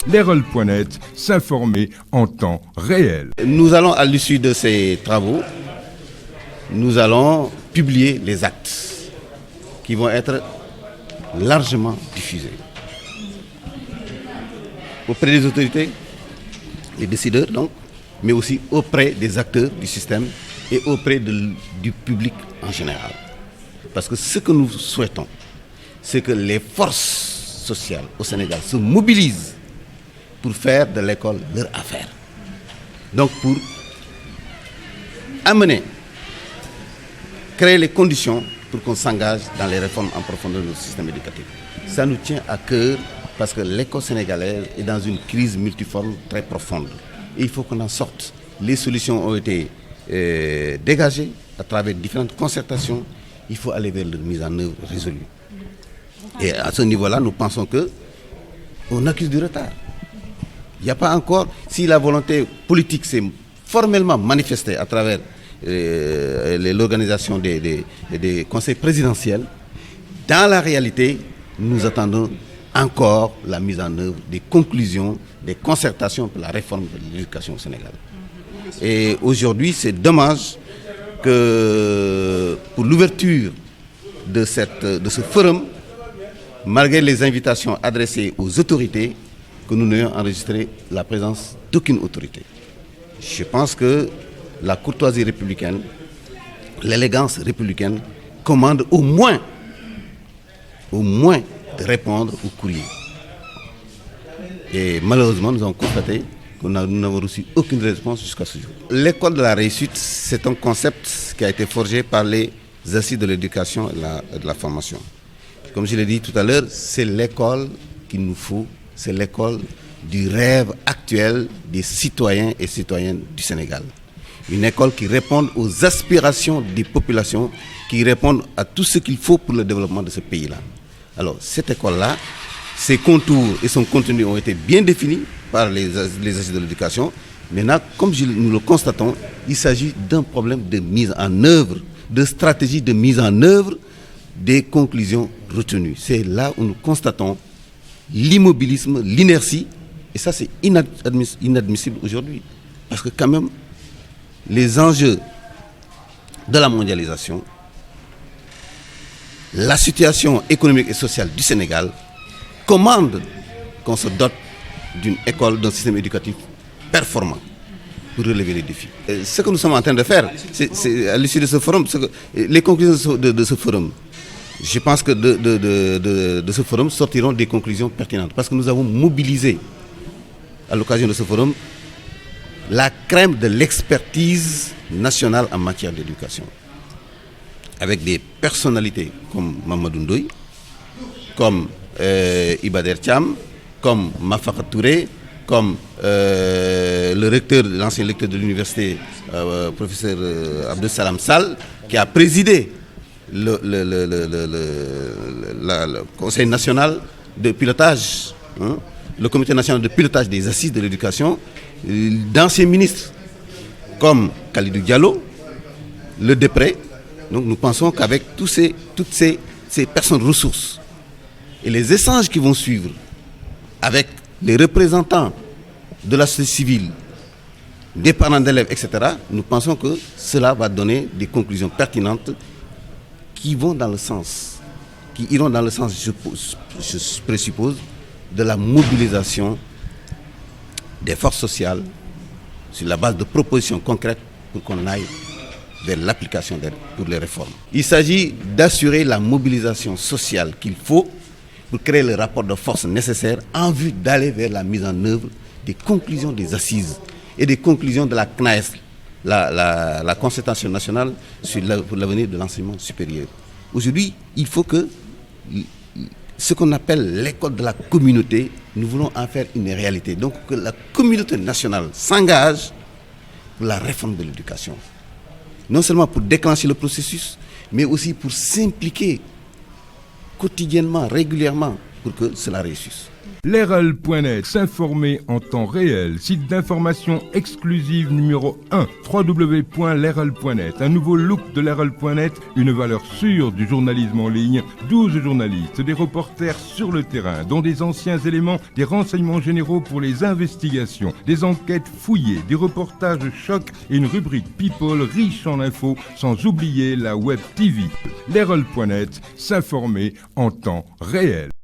L'Herald.net, s'informer en temps réel. Nous allons, à l'issue de ces travaux, nous allons publier les actes qui vont être largement diffusés auprès des autorités, les décideurs donc, mais aussi auprès des acteurs du système et auprès du public en général. Parce que ce que nous souhaitons, c'est que les forces sociales au Sénégal se mobilisent pour faire de l'école leur affaire. Donc pour créer les conditions pour qu'on s'engage dans les réformes en profondeur de notre système éducatif. Ça nous tient à cœur parce que l'école sénégalaise est dans une crise multiforme très profonde. Et il faut qu'on en sorte. Les solutions ont été dégagées à travers différentes concertations. Il faut aller vers leur mise en œuvre résolue. Et à ce niveau-là, nous pensons qu'on accuse du retard. Il n'y a pas encore, si la volonté politique s'est formellement manifestée à travers l'organisation des conseils présidentiels, dans la réalité, nous attendons encore la mise en œuvre des conclusions, des concertations pour la réforme de l'éducation au Sénégal. Et aujourd'hui, c'est dommage que pour l'ouverture de ce forum, malgré les invitations adressées aux autorités, que nous n'ayons enregistré la présence d'aucune autorité. Je pense que la courtoisie républicaine, l'élégance républicaine commande au moins de répondre au courrier. Et malheureusement, nous avons constaté que nous n'avons reçu aucune réponse jusqu'à ce jour. L'école de la réussite, c'est un concept qui a été forgé par les assises de l'éducation et de la formation. Comme je l'ai dit tout à l'heure, c'est l'école qu'il nous faut. C'est l'école du rêve actuel des citoyens et citoyennes du Sénégal. Une école qui répond aux aspirations des populations, qui répond à tout ce qu'il faut pour le développement de ce pays-là. Alors, cette école-là, ses contours et son contenu ont été bien définis par les assises de l'éducation. Maintenant, comme nous le constatons, il s'agit d'un problème de mise en œuvre, de stratégie de mise en œuvre des conclusions retenues. C'est là où nous constatons l'immobilisme, l'inertie, et ça c'est inadmissible aujourd'hui. Parce que quand même, les enjeux de la mondialisation, la situation économique et sociale du Sénégal commandent qu'on se dote d'une école, d'un système éducatif performant pour relever les défis. Et ce que nous sommes en train de faire, c'est à l'issue de ce forum, les conclusions de ce forum, je pense que de ce forum sortiront des conclusions pertinentes parce que nous avons mobilisé à l'occasion de ce forum la crème de l'expertise nationale en matière d'éducation avec des personnalités comme Mamadou Ndoye, comme Iba Der Thiam, comme Mafaka Touré, comme l'ancien recteur de l'université, professeur Abdel Salam Sall, qui a présidé le Conseil national de pilotage, le Comité national de pilotage des assises de l'éducation, d'anciens ministres comme Khalidou Diallo, le Depré. Donc nous pensons qu'avec toutes ces personnes ressources et les échanges qui vont suivre avec les représentants de la société civile, des parents d'élèves, etc., nous pensons que cela va donner des conclusions pertinentes qui iront dans le sens, je présuppose, de la mobilisation des forces sociales sur la base de propositions concrètes pour qu'on aille vers l'application pour les réformes. Il s'agit d'assurer la mobilisation sociale qu'il faut pour créer le rapport de force nécessaire en vue d'aller vers la mise en œuvre des conclusions des assises et des conclusions de la CNAES, la concertation nationale pour l'avenir de l'enseignement supérieur. Aujourd'hui, il faut que ce qu'on appelle l'école de la communauté, nous voulons en faire une réalité. Donc que la communauté nationale s'engage pour la réforme de l'éducation. Non seulement pour déclencher le processus, mais aussi pour s'impliquer quotidiennement, régulièrement pour que cela réussisse. L'RL.net, s'informer en temps réel. Site d'information exclusive numéro 1, www.lerl.net. Un nouveau look de l'RL.net, une valeur sûre du journalisme en ligne. 12 journalistes, des reporters sur le terrain, dont des anciens éléments, des renseignements généraux pour les investigations, des enquêtes fouillées, des reportages chocs et une rubrique People riche en infos, sans oublier la Web TV. L'RL.net, s'informer en temps réel.